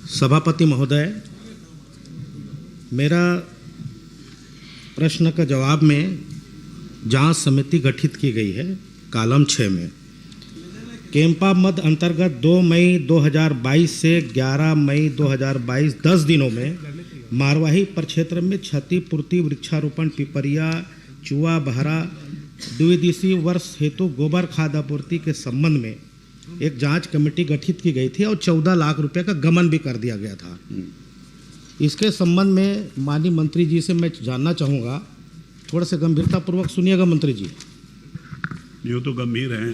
सभापति महोदय, मेरा प्रश्न का जवाब में जांच समिति गठित की गई है कॉलम 6 में। कैंपा मद अंतर्गत 2 मई 2022 से 11 मई 2022 10 दिनों में मारवाही प्रक्षेत्र में क्षतिपूर्ति, वृक्षारोपण, पिपरिया, चुआ, बहरा द्विदिशीय वर्ष हेतु गोबर खाद आपूर्ति के संबंध में एक जांच कमेटी गठित की गई थी और 14 लाख रुपए का गमन भी कर दिया गया था। इसके संबंध में माननीय मंत्री जी से मैं जानना चाहूँगा, थोड़ा सा गंभीरतापूर्वक सुनिएगा मंत्री जी। ये तो गंभीर है।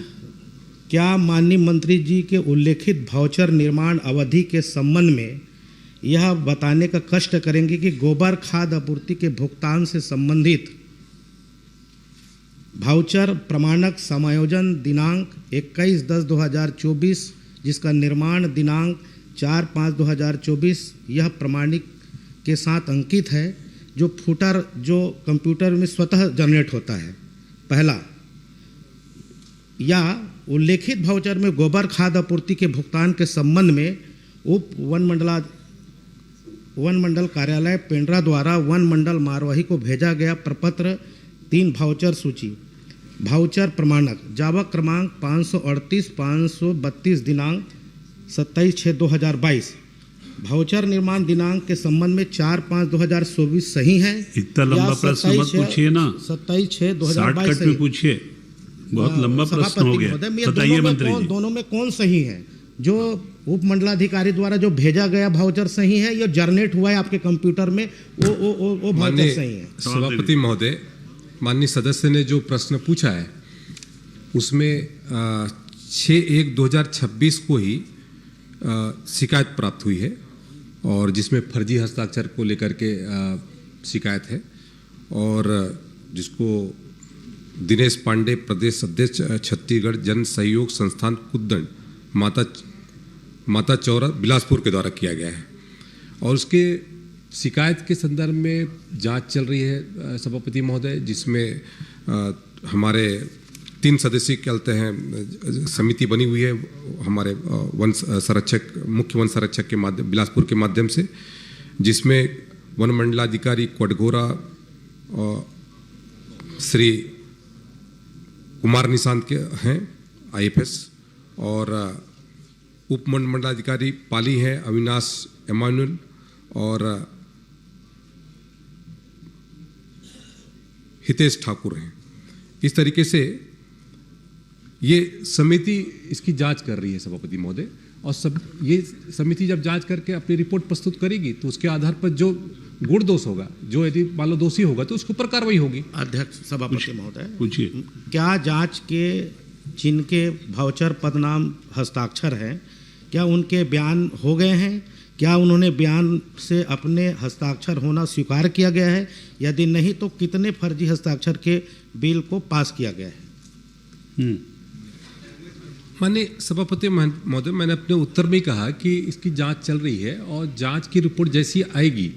क्या माननीय मंत्री जी के उल्लेखित वाउचर निर्माण अवधि के संबंध में यह बताने का कष्ट करेंगे कि गोबर खाद आपूर्ति के भुगतान से संबंधित वाउचर प्रमाणक समायोजन दिनांक 21/10/2024, जिसका निर्माण दिनांक 4/5/2024 यह प्रमाणिक के साथ अंकित है, जो फुटर जो कंप्यूटर में स्वतः जनरेट होता है, पहला, या उल्लेखित वाउचर में गोबर खाद आपूर्ति के भुगतान के संबंध में उप वन मंडल कार्यालय पेंड्रा द्वारा वन मंडल मारवाही को भेजा गया प्रपत्र 3 वाउचर सूची, वाउचर प्रमाणक जावक क्रमांक 538-532 दिनांक 27/6/2022, वाउचर निर्माण दिनांक के संबंध में 4/5/2024 सही है? इतना लंबा प्रश्न मत पूछिए ना, 27/6/2022 में पूछिए। बहुत लंबा प्रश्न हो गया, बताइए मंत्री जी। दोनों में कौन सही है? जो उप मंडलाधिकारी द्वारा जो भेजा गया वाउचर सही है या जनरेट हुआ है आपके कंप्यूटर में वो वाउचर सही है? सभापति महोदय, माननीय सदस्य ने जो प्रश्न पूछा है उसमें 6/1/2026 को ही शिकायत प्राप्त हुई है और जिसमें फर्जी हस्ताक्षर को लेकर के शिकायत है, और जिसको दिनेश पांडे, प्रदेश अध्यक्ष, छत्तीसगढ़ जन सहयोग संस्थान कुद्दन, माता चौरा, बिलासपुर के द्वारा किया गया है। और उसके शिकायत के संदर्भ में जांच चल रही है सभापति महोदय, जिसमें हमारे 3 सदस्य कहते हैं समिति बनी हुई है हमारे वन संरक्षक, मुख्य वन संरक्षक के माध्यम, बिलासपुर के माध्यम से, जिसमें वन मंडलाधिकारी कोटघोरा श्री कुमार निशांत के हैं IFS, और उप मंडलाधिकारी पाली हैं अविनाश एमानुअल, और हितेश ठाकुर हैं। इस तरीके से ये समिति इसकी जांच कर रही है सभापति महोदय, और सब ये समिति जब जांच करके अपनी रिपोर्ट प्रस्तुत करेगी तो उसके आधार पर जो गुण दोष होगा, जो यदि मान लो दोषी होगा तो उसके ऊपर कार्रवाई होगी। अध्यक्ष सभापति महोदय, पूछिए। क्या जांच के जिनके वाउचर पदनाम हस्ताक्षर हैं, क्या उनके बयान हो गए हैं? क्या उन्होंने बयान से अपने हस्ताक्षर होना स्वीकार किया गया है? यदि नहीं तो कितने फर्जी हस्ताक्षर के बिल को पास किया गया है? माननीय सभापति महोदय, मैंने अपने उत्तर में ही कहा कि इसकी जांच चल रही है और जांच की रिपोर्ट जैसी आएगी,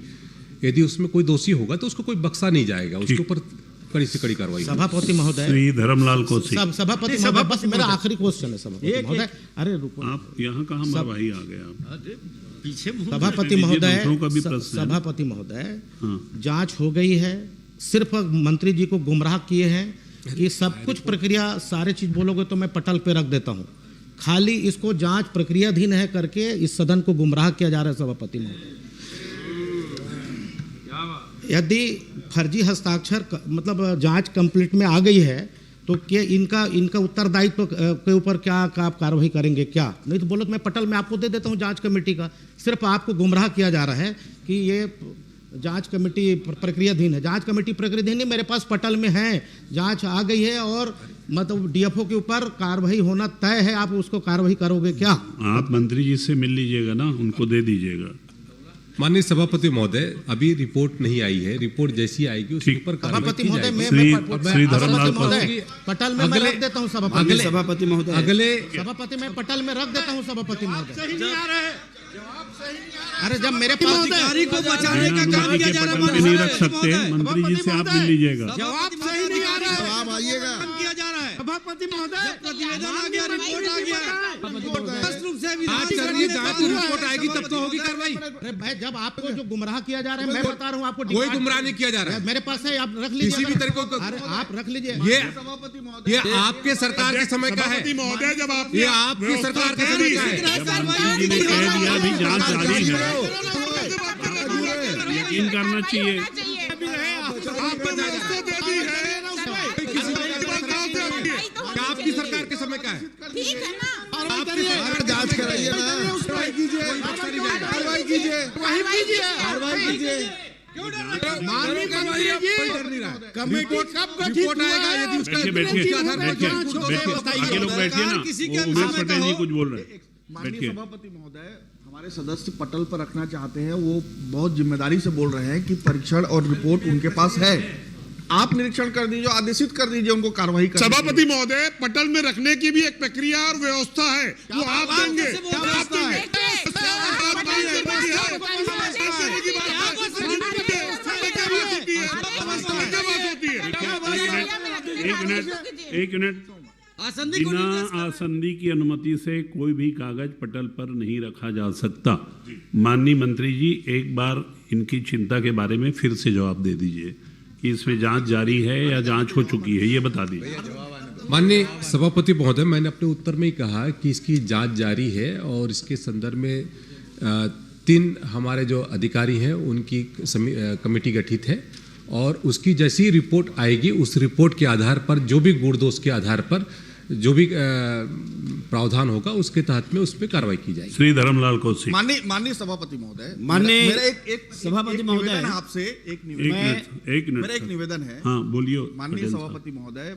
यदि उसमें कोई दोषी होगा तो उसको कोई बख्शा नहीं जाएगा, उसके ऊपर कड़ी से कड़ी कार्रवाई। सभापति महोदय, श्री धर्मलाल को सभापति महोदय, बस मेरा आखिरी क्वेश्चन है सभापति महोदय। अरे रुको, आप यहाँ कहाँ मरवाही आ गए आप? पीछे सभापति महोदय, सभापति महोदय, जांच हो गई है, सिर्फ मंत्री जी को गुमराह किए हैं कि सब कुछ प्रक्रिया, सारे चीज बोलोगे तो मैं पटल पे रख देता हूं, खाली इसको जांच प्रक्रियाधीन है करके इस सदन को गुमराह किया जा रहा है सभापति महोदय। यदि फर्जी हस्ताक्षर मतलब जांच कंप्लीट में आ गई है तो क्या इनका उत्तरदायित्व के ऊपर क्या आप कार्रवाई करेंगे क्या? नहीं तो बोलो तो मैं पटल में आपको दे देता हूं जांच कमेटी का। सिर्फ आपको गुमराह किया जा रहा है कि ये जांच कमेटी प्रक्रियाधीन है। जांच कमेटी प्रक्रियाधीन नहीं, मेरे पास पटल में है, जांच आ गई है और मतलब DFO के ऊपर कार्रवाई होना तय है, आप उसको कार्रवाई करोगे क्या? आप मंत्री जी से मिल लीजिएगा ना, उनको दे दीजिएगा। माननीय सभापति महोदय, अभी रिपोर्ट नहीं आई है, रिपोर्ट जैसी आएगी उसके ऊपर सभापति महोदय, श्री धर्मलाल पटल में मैं रख देता हूं सभापति महोदय, अगले सभापति मैं पटल में रख देता हूं सभापति महोदय। अरे जब मेरे पास अधिकारी को बचाने का काम किया जा रहा है, नहीं रख सकते, मंत्री जी से आप मिल लीजिएगा। जवाब सही नहीं आ रहा है, जवाब आइएगा, किया जा रहा है। सभापति महोदय, प्रतिवेदन आ गया, रिपोर्ट आ गया। स्पष्ट रूप से बात करिए, जहाँ की रिपोर्ट आएगी तब तो होगी कार्रवाई। अरे भाई, जब आपको जो गुमराह किया जा रहा है, मैं बता रहा हूँ आपको, कोई गुमराह नहीं किया जा रहा है। मेरे पास है, आप रख लीजिए किसी भी तरीके को। अरे आप रख लीजिए। ये आपके सरकार के समय का है महोदय, जब आप ये आपकी सरकार के समय का है। मंत्री जी ने कह दिया अभी जांच जारी है, यकीन करना चाहिए। आपकी सरकार के समय का है। ठीक है ना, जांच कराइए ना, कार्रवाई कीजिए, कार्रवाई कीजिए, कार्रवाई कीजिए। माननीय मंत्री जी, कमेटी कब गठित रिपोर्ट आएगा यदि उसका बैठिए, बाकी लोग बैठिए ना। उमेश पटेल जी कुछ बोल रहे हैं, माननीय बैठिए। सभापति महोदय, हमारे सदस्य पटल पर रखना चाहते हैं, वो बहुत जिम्मेदारी से बोल रहे हैं कि परीक्षण और रिपोर्ट उनके पास है, आप निरीक्षण कर दीजिए, आदेशित कर दीजिए उनको कार्रवाई करने के लिए। सभापति महोदय, पटल में रखने की भी एक प्रक्रिया और व्यवस्था है, वो आप देंगे। एक मिनट, बिना आसंदी की अनुमति से कोई भी कागज पटल पर नहीं रखा जा सकता। माननीय मंत्री जी, एक बार इनकी चिंता के बारे में फिर से जवाब दे दीजिए कि इसमें जांच जारी है या जांच हो चुकी है, ये बता दीजिए। माननीय सभापति महोदय, मैंने अपने उत्तर में ही कहा कि इसकी जांच जारी है और इसके संदर्भ में 3 हमारे जो अधिकारी हैं उनकी कमेटी गठित है और उसकी जैसी रिपोर्ट आएगी उस रिपोर्ट के आधार पर जो भी गुण दोष के आधार पर जो भी प्रावधान होगा उसके तहत में उस पर कार्रवाई की जाएगी। श्री धर्मलाल कौशिक। माननीय सभापति महोदय, माननीय मेरा एक सभापति महोदय, निवेदन है आपसे, एक मिनट मेरा एक निवेदन है। हाँ बोलिए। माननीय सभापति महोदय,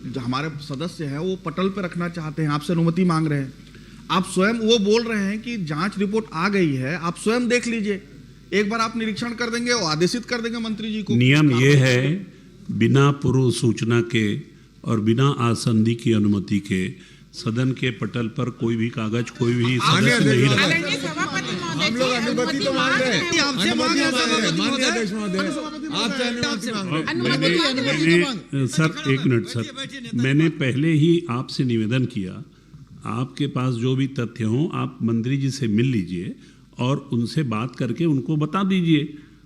जो हमारे सदस्य हैं वो पटल पे रखना चाहते हैं, आपसे अनुमति मांग रहे हैं। आप स्वयं वो बोल रहे हैं कि जांच रिपोर्ट आ गई है, आप स्वयं देख लीजिए, एक बार आप निरीक्षण कर देंगे और आदेशित कर देंगे मंत्री जी को। नियम ये है, बिना पूर्व सूचना के और बिना आसंदी की अनुमति के सदन के पटल पर कोई भी कागज कोई भी सदस्य नहीं रखा। हम लोग अनुमति तो मांग रहे हैं, आपसे मांग रहे हैं सभापति महोदय, आपसे अनुमति मांग रहे हैं। सर एक मिनट सर, मैंने पहले ही आपसे निवेदन किया, आपके पास जो भी तथ्य हों आप मंत्री जी से मिल लीजिए और उनसे बात करके उनको बता दीजिए।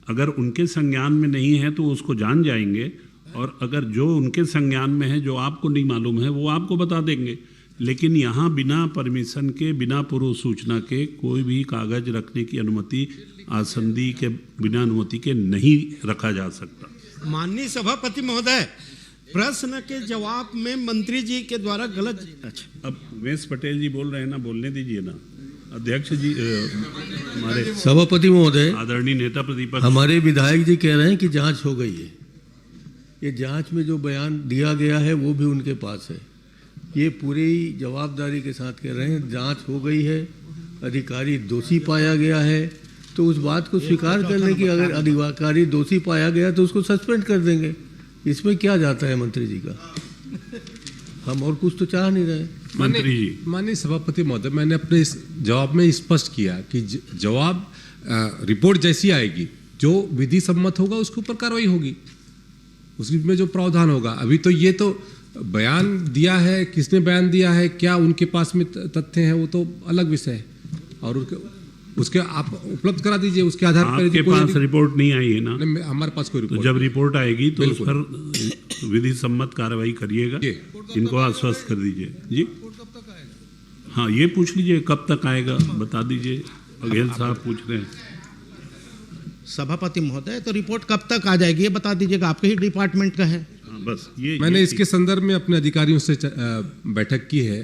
अगर उनके संज्ञान में नहीं है तो उसको जान जाएंगे, और अगर जो उनके संज्ञान में है, जो आपको नहीं मालूम है, वो आपको बता देंगे। लेकिन यहाँ बिना परमिशन के, बिना पूर्व सूचना के कोई भी कागज रखने की अनुमति आसंदी के बिना अनुमति के नहीं रखा जा सकता। माननीय सभापति महोदय, प्रश्न के जवाब में मंत्री जी के द्वारा गलत। अच्छा, अब उमेश पटेल जी बोल रहे हैं ना, बोलने दीजिए ना। अध्यक्ष जी, हमारे सभापति महोदय, आदरणीय नेता प्रतिपक्ष, हमारे विधायक जी कह रहे हैं कि जांच हो गई है। ये जांच में जो बयान दिया गया है वो भी उनके पास है। ये पूरी जवाबदारी के साथ कह रहे हैं जांच हो गई है, अधिकारी दोषी पाया गया है, तो उस बात को स्वीकार कर लें कि अगर अधिकारी दोषी पाया गया तो उसको सस्पेंड कर देंगे। इसमें क्या जाता है मंत्री जी का, हम और कुछ तो चाह नहीं रहे। मंत्री जी, माननीय सभापति महोदय, मैंने अपने इस जवाब में स्पष्ट किया कि जवाब रिपोर्ट जैसी आएगी, जो विधि सम्मत होगा उसके ऊपर कार्रवाई होगी, उसमें जो प्रावधान होगा। अभी तो ये तो बयान दिया है, किसने बयान दिया है, क्या उनके पास में तथ्य हैं, वो तो अलग विषय है, और उसके आप उपलब्ध करा दीजिए, उसके आधार पर। आपके पास रिपोर्ट नहीं आई है ना? हमारे पास कोई रिपोर्ट। तो जब रिपोर्ट आएगी तो उस पर विधि सम्मत कार्रवाई करिएगा, इनको आश्वस्त कर दीजिए जी। हाँ, ये पूछ लीजिए कब तक आएगा, बता दीजिए। बघेल साहब पूछ रहे हैं। सभापति महोदय, तो रिपोर्ट कब तक आ जाएगी ये बता दीजिएगा, आपके ही डिपार्टमेंट का है। हाँ, बस ये मैंने इसके संदर्भ में अपने अधिकारियों से बैठक की है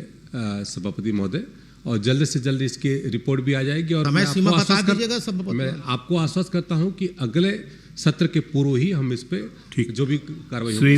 सभापति महोदय, और जल्द से जल्द इसकी रिपोर्ट भी आ जाएगी। और समय सीमा बता दीजिएगा सभापति। मैं आपको आश्वस्त करता हूं कि अगले सत्र के पूर्व ही हम इस पे जो भी कार्रवाई होगी।